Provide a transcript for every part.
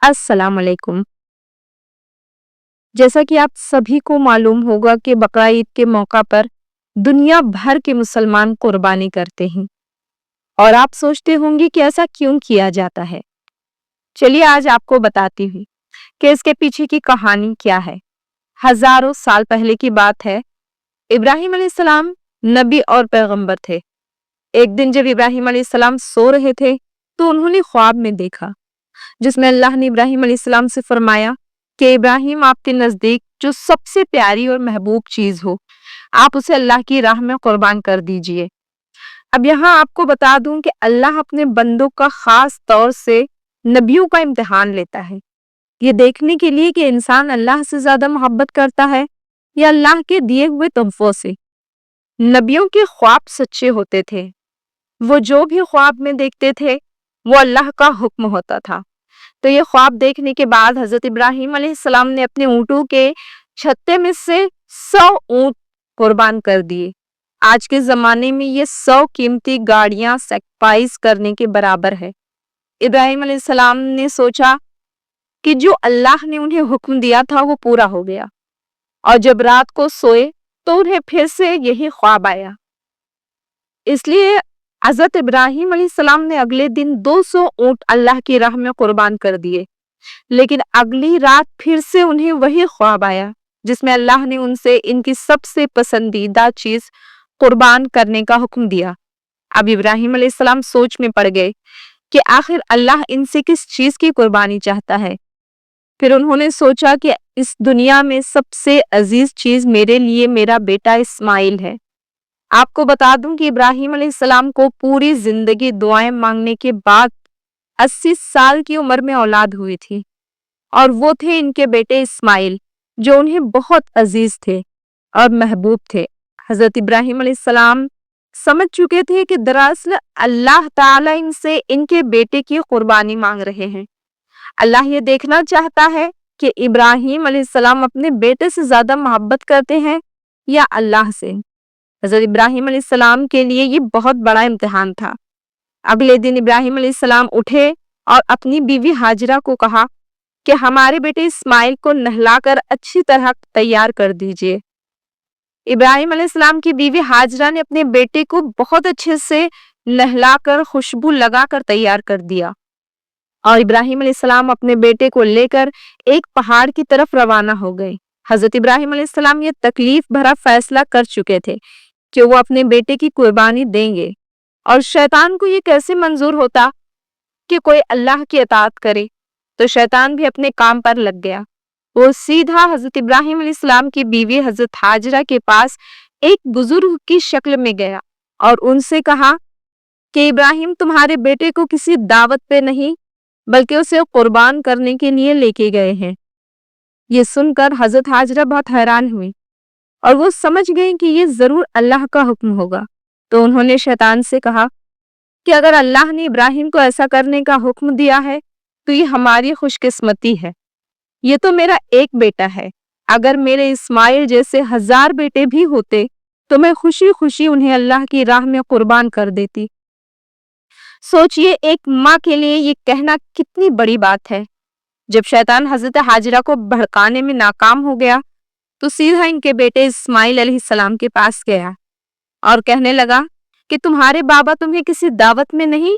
अस्सलाम वालेकुम। जैसा कि आप सभी को मालूम होगा कि बकरा ईद के मौका पर दुनिया भर के मुसलमान कुर्बानी करते हैं और आप सोचते होंगे कि ऐसा क्यों किया जाता है। चलिए आज आपको बताती हूँ कि इसके पीछे की कहानी क्या है। हजारों साल पहले की बात है। इब्राहिम अलैहिस्सलाम नबी और पैगंबर थे। एक दिन जब इब्राहिम अलैहिस्सलाम सो रहे थे तो उन्होंने ख्वाब में देखा जिसमें अल्लाह ने इब्राहिम अलैहिस्सलाम से फरमाया कि इब्राहिम आपके नजदीक जो सबसे प्यारी और महबूब चीज हो आप उसे अल्लाह की राह में कुर्बान कर दीजिए। अब यहाँ आपको बता दूं कि अल्लाह अपने बंदों का खास तौर से नबियों का इम्तिहान लेता है, ये देखने के लिए कि इंसान अल्लाह से ज्यादा मोहब्बत करता है या अल्लाह के दिए हुए तोहफों से। नबियों के ख्वाब सच्चे होते थे। वो जो भी ख्वाब में देखते थे वो अल्लाह का हुक्म होता था। तो ये ख्वाब देखने के बाद हजरत इब्राहिम अलैहिस्सलाम ने अपने ऊँटों के छत्ते में से 100 ऊँट कुर्बान कर दिए। आज के जमाने में ये 100 कीमती गाड़ियां सैक्रिफाइस करने के बराबर है। इब्राहिम अलैहिस्सलाम ने सोचा कि जो अल्लाह ने उन्हें हुक्म दिया था वो पूरा हो गया और जब रात को सोए तो उन्हें फिर से यही ख्वाब आया। इसलिए हजरत इब्राहिम अलैहिस्सलाम ने अगले दिन 200 ऊँट अल्लाह की राह में कुर्बान कर दिए। लेकिन अगली रात फिर से उन्हें वही ख्वाब आया जिसमें अल्लाह ने उनसे इनकी सबसे पसंदीदा चीज कुर्बान करने का हुक्म दिया। अब इब्राहिम अलैहिस्सलाम सोच में पड़ गए कि आखिर अल्लाह इनसे किस चीज की कुर्बानी चाहता है। फिर उन्होंने सोचा कि इस दुनिया में सबसे अजीज चीज मेरे लिए मेरा बेटा इस्माइल है। आपको बता दूं कि इब्राहिम अलैहिस्सलाम को पूरी जिंदगी दुआएं मांगने के बाद 80 साल की उम्र में औलाद हुई थी और वो थे इनके बेटे इस्माइल जो उन्हें बहुत अजीज थे और महबूब थे। हजरत इब्राहिम अलैहिस्सलाम समझ चुके थे कि दरअसल अल्लाह ताला इनसे इनके बेटे की कुर्बानी मांग रहे हैं। अल्लाह ये देखना चाहता है कि इब्राहिम अलैहिस्सलाम अपने बेटे से ज्यादा मोहब्बत करते हैं या अल्लाह से। हजरत इब्राहिम अलैहिस्सलाम के लिए ये बहुत बड़ा इम्तिहान था। अगले दिन इब्राहिम अलैहिस्सलाम उठे और अपनी बीवी हाजिरा को कहा कि हमारे बेटे इस्माइल को नहलाकर अच्छी तरह तैयार कर दीजिए। इब्राहिम अलैहिस्सलाम की बीवी हाजिरा ने अपने बेटे को बहुत अच्छे से नहलाकर खुशबू लगाकर तैयार कर दिया और इब्राहिम अलैहिस्सलाम अपने बेटे को लेकर एक पहाड़ की तरफ रवाना हो गए। हजरत इब्राहिम अलैहिस्सलाम ये तकलीफ भरा फैसला कर चुके थे कि वो अपने बेटे की कुर्बानी देंगे और शैतान को ये कैसे मंजूर होता कि कोई अल्लाह की इताअत करे। तो शैतान भी अपने काम पर लग गया। वो सीधा हजरत इब्राहिम अलैहिस्सलाम की बीवी हजरत हाजिरा के पास एक बुजुर्ग की शक्ल में गया और उनसे कहा कि इब्राहिम तुम्हारे बेटे को किसी दावत पे नहीं बल्कि उसे कुर्बान करने के लिए लेके गए हैं। ये सुनकर हजरत हाजिरा बहुत हैरान हुई और वो समझ गई कि ये जरूर अल्लाह का हुक्म होगा। तो उन्होंने शैतान से कहा कि अगर अल्लाह ने इब्राहिम को ऐसा करने का हुक्म दिया है तो ये हमारी खुशकिस्मती है। ये तो मेरा एक बेटा है। अगर मेरे इस्माइल जैसे 1000 बेटे भी होते तो मैं खुशी खुशी उन्हें अल्लाह की राह में कुर्बान कर देती। सोचिए एक माँ के लिए ये कहना कितनी बड़ी बात है। जब शैतान हजरत हाजिरा को भड़काने में नाकाम हो गया तो सीधा इनके बेटे इस्माइल अलैहिस्सलाम के पास गया और कहने लगा कि तुम्हारे बाबा तुम्हें किसी दावत में नहीं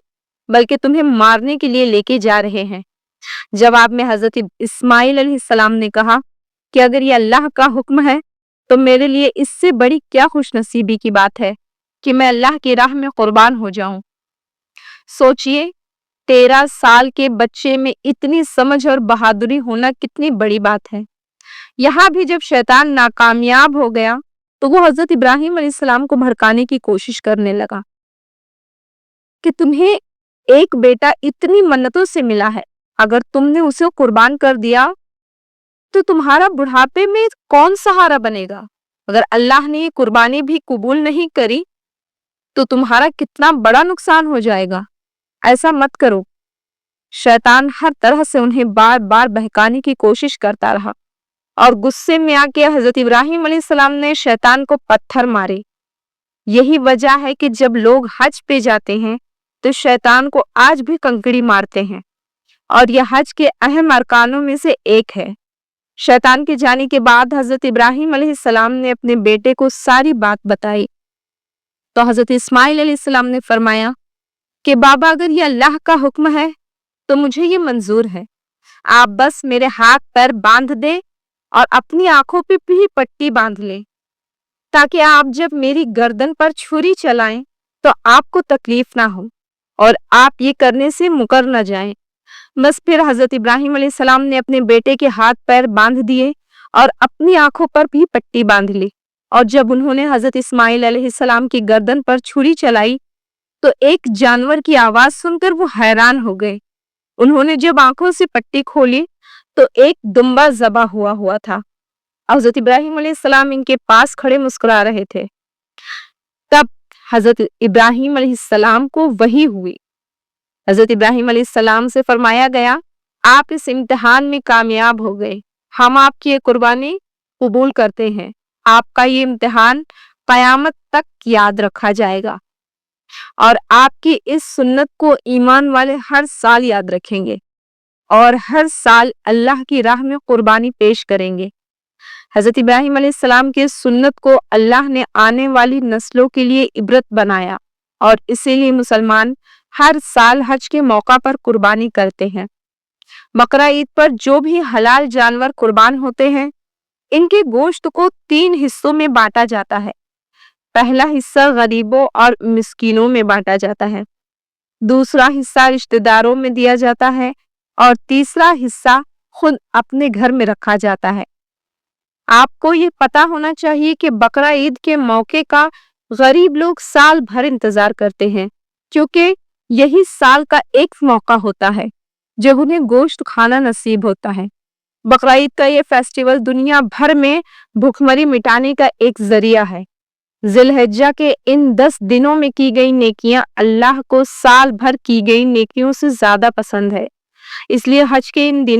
बल्कि तुम्हें मारने के लिए लेके जा रहे हैं। जवाब में हजरत इस्माइल अलैहिस्सलाम ने कहा कि अगर ये अल्लाह का हुक्म है तो मेरे लिए इससे बड़ी क्या खुशनसीबी की बात है कि मैं अल्लाह की राह में कुर्बान हो जाऊं। सोचिए 13 साल के बच्चे में इतनी समझ और बहादुरी होना कितनी बड़ी बात है। यहाँ भी जब शैतान नाकामयाब हो गया तो वो हजरत इब्राहिम अलैहिस्सलाम को भड़काने की कोशिश करने लगा कि तुम्हें एक बेटा इतनी मन्नतों से मिला है, अगर तुमने उसे कुर्बान कर दिया तो तुम्हारा बुढ़ापे में कौन सहारा बनेगा। अगर अल्लाह ने ये कुर्बानी भी कबूल नहीं करी तो तुम्हारा कितना बड़ा नुकसान हो जाएगा। ऐसा मत करो। शैतान हर तरह से उन्हें बार बार बहकाने की कोशिश करता रहा और गुस्से में आके हजरत इब्राहिम अलैहिस्सलाम ने शैतान को पत्थर मारे। यही वजह है कि जब लोग हज पे जाते हैं तो शैतान को आज भी कंकड़ी मारते हैं। اور یہ حج کے اہم ارکانوں میں سے ایک ہے۔ شیطان کے جانے کے بعد حضرت ابراہیم علیہ السلام نے اپنے بیٹے کو ساری بات بتائی تو حضرت اسماعیل علیہ السلام نے فرمایا کہ بابا اگر یہ اللہ کا حکم ہے تو مجھے یہ منظور ہے، آپ بس میرے ہاتھ پیر باندھ دیں اور اپنی آنکھوں پہ بھی پٹی باندھ لیں تاکہ آپ جب میری گردن پر چھری چلائیں تو آپ کو تکلیف نہ ہو اور آپ یہ کرنے سے مکر نہ جائیں۔ بس پھر حضرت ابراہیم علیہ السلام نے اپنے بیٹے کے ہاتھ پیر باندھ دیے اور اپنی آنکھوں پر بھی پٹی باندھ لی، اور جب انہوں نے حضرت اسماعیل علیہ السلام کی گردن پر چھری چلائی تو ایک جانور کی آواز سن کر وہ حیران ہو گئے۔ انہوں نے جب آنکھوں سے پٹی کھولی تو ایک دمبا ذبح ہوا تھا۔ حضرت ابراہیم علیہ السلام ان کے پاس کھڑے مسکرا رہے تھے۔ تب حضرت ابراہیم علیہ السلام کو وحی ہوئی۔ حضرت ابراہیم علیہ السلام سے فرمایا گیا، آپ اس امتحان میں کامیاب ہو گئے، ہم آپ کی یہ قربانی قبول کرتے ہیں، آپ کا یہ امتحان قیامت تک یاد رکھا جائے گا اور آپ کی اس سنت کو ایمان والے ہر سال یاد رکھیں گے اور ہر سال اللہ کی راہ میں قربانی پیش کریں گے۔ حضرت ابراہیم علیہ السلام کی سنت کو اللہ نے آنے والی نسلوں کے لیے عبرت بنایا اور اسی لیے مسلمان ہر سال حج کے موقع پر قربانی کرتے ہیں۔ بقرہ عید پر جو بھی حلال جانور قربان ہوتے ہیں ان کے گوشت کو 3 حصوں میں بانٹا جاتا ہے۔ پہلا حصہ غریبوں اور مسکینوں میں بانٹا جاتا ہے، دوسرا حصہ رشتہ داروں میں دیا جاتا ہے اور تیسرا حصہ خود اپنے گھر میں رکھا جاتا ہے۔ آپ کو یہ پتا ہونا چاہیے کہ بقرہ عید کے موقع کا غریب لوگ سال بھر انتظار کرتے ہیں، کیونکہ یہی سال کا ایک موقع ہوتا ہے جب انہیں گوشت کھانا نصیب ہوتا ہے۔ بقرہ عید کا یہ فیسٹیول دنیا بھر میں بھوکمری مٹانے کا ایک ذریعہ ہے۔ ذی الحجہ کے ان 10 دنوں میں کی گئی نیکیاں اللہ کو سال بھر کی گئی نیکیوں سے زیادہ پسند ہے، اس لیے حج کے ان دنوں